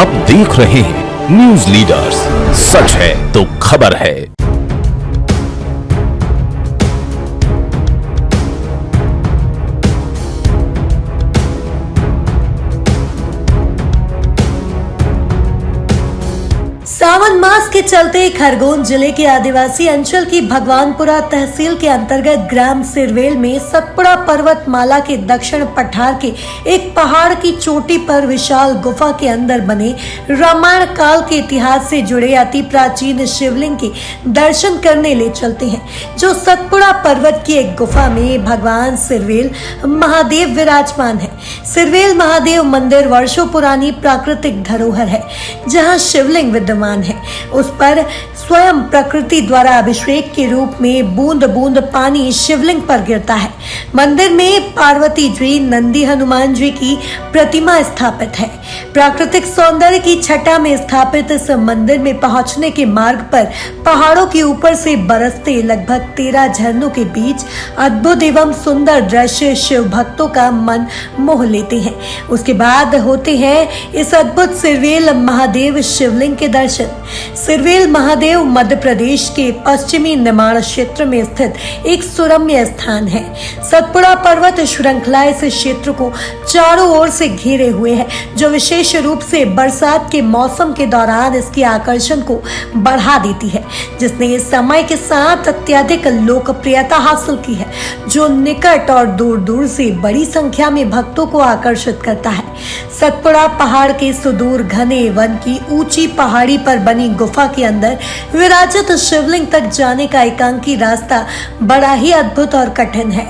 आप देख रहे हैं न्यूज लीडर्स, सच है तो खबर है। सावन मास के चलते खरगोन जिले के आदिवासी अंचल की भगवानपुरा तहसील के अंतर्गत ग्राम सिरवेल में सतपुड़ा पर्वतमाला के दक्षिण पठार के एक पहाड़ की चोटी पर विशाल गुफा के अंदर बने रामायण काल के इतिहास से जुड़े अति प्राचीन शिवलिंग के दर्शन करने ले चलते हैं, जो सतपुड़ा पर्वत की एक गुफा में भगवान सिरवेल महादेव विराजमान है। सिरवेल महादेव मंदिर वर्षों पुरानी प्राकृतिक धरोहर है, जहाँ शिवलिंग विद्यमान है। उस पर स्वयं प्रकृति द्वारा अभिषेक के रूप में बूंद बूंद पानी शिवलिंग पर गिरता है। मंदिर में पार्वती जी, नंदी, हनुमान जी की प्रतिमा स्थापित है। प्राकृतिक सौंदर्य की छटा में स्थापित इस मंदिर में पहुंचने के मार्ग पर पहाड़ों के ऊपर से बरसते लगभग 13 झरनों के बीच अद्भुत एवं सुंदर दृश्य शिव भक्तों का मन मोह लेते हैं। उसके बाद होते हैं इस अद्भुत सिरवेल महादेव शिवलिंग के दर्शन। सिरवेल महादेव मध्य प्रदेश के पश्चिमी निमाड़ क्षेत्र में स्थित एक सुरम्य स्थान है। सतपुड़ा पर्वत श्रृंखला इस क्षेत्र को चारों ओर से घेरे हुए है, जो विशेष रूप से बरसात के मौसम के दौरान इसकी आकर्षण को बढ़ा देती है, जिसने इस समय के साथ अत्यधिक लोकप्रियता हासिल की है, जो निकट और दूर दूर से बड़ी संख्या में भक्तों को आकर्षित करता है। सतपुड़ा पहाड़ के सुदूर घने वन की ऊंची पहाड़ी पर बनी गुफा के अंदर विराजित शिवलिंग तक जाने का एकांकी रास्ता बड़ा ही अद्भुत और कठिन है।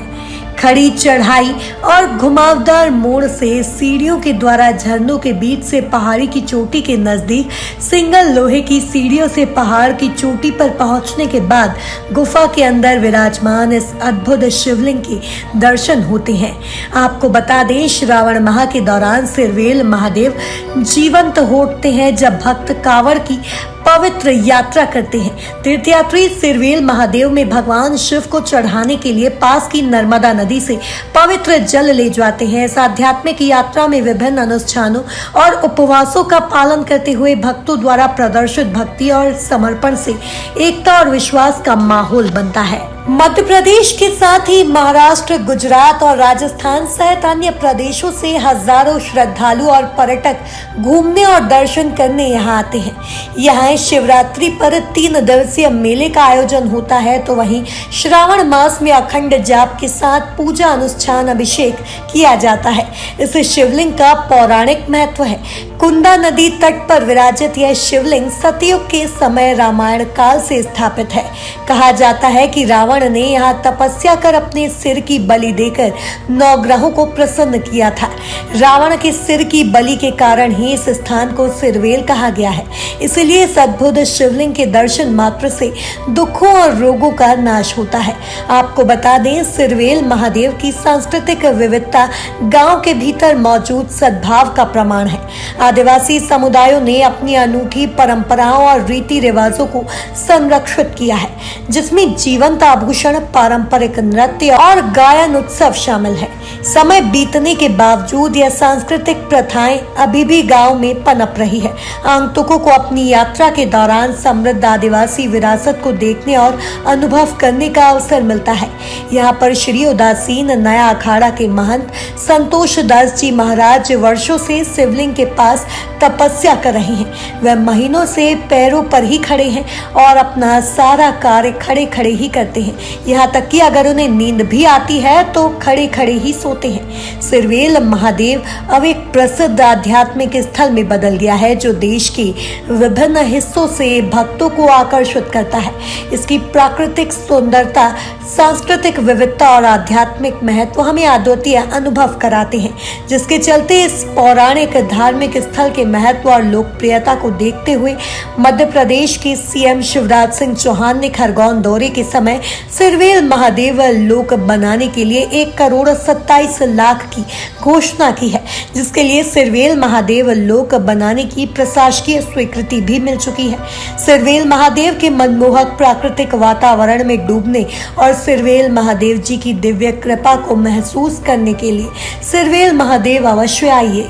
खड़ी चढ़ाई और घुमावदार मोड़ से सीढ़ियों के द्वारा झरनों के बीच से पहाड़ी की चोटी के नजदीक सिंगल लोहे की सीढ़ियों से पहाड़ की चोटी पर पहुंचने के बाद गुफा के अंदर विराजमान इस अद्भुत शिवलिंग के दर्शन होते हैं। आपको बता दें, श्रावण माह के दौरान सिरवेल महादेव जीवंत हो उठते हैं, जब भक्त कांवड़ की पवित्र यात्रा करते हैं। तीर्थयात्री सिरवेल महादेव में भगवान शिव को चढ़ाने के लिए पास की नर्मदा नदी से पवित्र जल ले जाते हैं। इस आध्यात्मिक यात्रा में विभिन्न अनुष्ठानों और उपवासों का पालन करते हुए भक्तों द्वारा प्रदर्शित भक्ति और समर्पण से एकता और विश्वास का माहौल बनता है। मध्य प्रदेश के साथ ही महाराष्ट्र, गुजरात और राजस्थान सहित अन्य प्रदेशों से हजारों श्रद्धालु और पर्यटक घूमने और दर्शन करने यहाँ आते हैं। यहाँ शिवरात्रि पर 3 दिवसीय मेले का आयोजन होता है, तो वहीं श्रावण मास में अखंड जाप के साथ पूजा अनुष्ठान अभिषेक किया जाता है। इस शिवलिंग का पौराणिक महत्व है। कुंदा नदी तट पर विराजित यह शिवलिंग सतयुग के समय रामायण काल से स्थापित है। कहा जाता है कि रावण ने यहाँ तपस्या कर अपने सिर की बलि देकर 9 ग्रहों को प्रसन्न किया था। रावण के सिर की बलि के कारण ही इस स्थान को सिरवेल कहा गया है। इसलिए इस अद्भुत शिवलिंग के दर्शन मात्र से दुखों और रोगों का नाश होता है। आपको बता दें, सिरवेल महादेव की सांस्कृतिक विविधता गांव के भीतर मौजूद सद्भाव का प्रमाण है। आदिवासी समुदायों ने अपनी अनूठी परंपराओं और रीति रिवाजों को संरक्षित किया है, जिसमें जीवंत आभूषण, पारंपरिक नृत्य और गायन उत्सव शामिल है। समय बीतने के बावजूद यह सांस्कृतिक प्रथाएं अभी भी गांव में पनप रही है। आगंतुकों को अपनी यात्रा के दौरान समृद्ध आदिवासी विरासत को देखने और अनुभव करने का अवसर मिलता है। यहाँ पर श्री उदासीन नया अखाड़ा के महंत संतोष दास जी महाराज वर्षों से शिवलिंग के पास तपस्या कर रहे हैं। वह महीनों से पैरों पर ही खड़े हैं और अपना सारा कार्य खड़े खड़े ही करते हैं। यहाँ तक कि अगर उन्हें नींद भी आती है तो खड़े खड़े ही सोते हैं। सिरवेल महादेव अब एक प्रसिद्ध आध्यात्मिक स्थल में बदल गया है, जो देश के विभिन्न हिस्सों से भक्तों को आकर्षित करता है। इसकी प्राकृतिक सुंदरता, सांस्कृतिक विविधता और आध्यात्मिक महत्व हमें अद्वितीय अनुभव कराते हैं, जिसके चलते इस पौराणिक धार्मिक स्थल के महत्व और लोकप्रियता को देखते हुए मध्य प्रदेश के सीएम शिवराज सिंह चौहान ने खरगोन दौरे के समय सिरवेल महादेव लोक बनाने के लिए 1,27,00,000 की घोषणा की है, जिसके लिए सिरवेल महादेव लोक बनाने की प्रशासकीय स्वीकृति भी मिल चुकी है। सिरवेल महादेव के मनमोहक प्राकृतिक वातावरण में डूबने और सिरवेल महादेव जी की दिव्य कृपा को महसूस करने के लिए सिरवेल महादेव अवश्य आइए।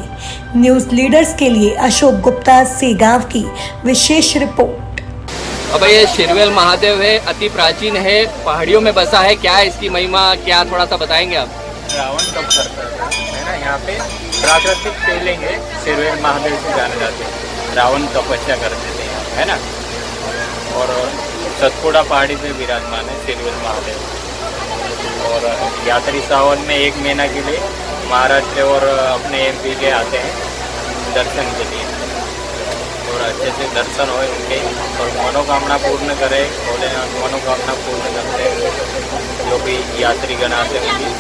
न्यूज लीडर्स के लिए अशोक गुप्ता सेगांव की विशेष रिपोर्ट। अब ये सिरवेल महादेव है, अति प्राचीन है, पहाड़ियों में बसा है। क्या है इसकी महिमा, क्या थोड़ा सा बताएंगे आप? रावण तप करता है ना, यहाँ पे प्राकृतिक शिवलिंग है, सिरवेल महादेव से जाने जाते हैं। रावण तपस्या करते थे यहाँ, है ना। और सतपुड़ा पहाड़ी पे विराजमान है सिरवेल महादेव। और यात्री सावन में 1 महीना के लिए महाराष्ट्र और अपने MP के आते हैं दर्शन के लिए, और अच्छे से दर्शन हो उनके और मनोकामना पूर्ण करे। भोलेनाथ मनोकामना पूर्ण करते हैं जो भी यात्रीगण आते हैं उनकी।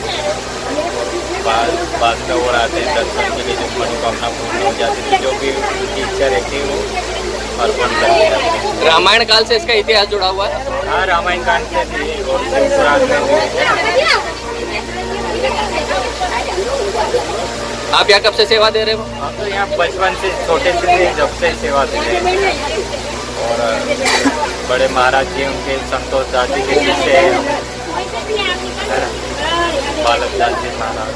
बाद में और आते हैं दर्शन के लिए, जो मनोकामना पूर्ण हो जाती है, जो भी उनकी इच्छा रहती है वो अर्पण करते हैं। रामायण काल से इसका इतिहास जुड़ा हुआ है। हाँ, रामायण काल से भी और शिव पुराण में भी। आप यहाँ कब से सेवा दे रहे हो? हम तो यहाँ बचपन से, छोटे से जब से सेवा दे रहे हैं। और बड़े महाराज जी उनके संतोष दास जी के शिष्य हैं, बालक दास जी महाराज।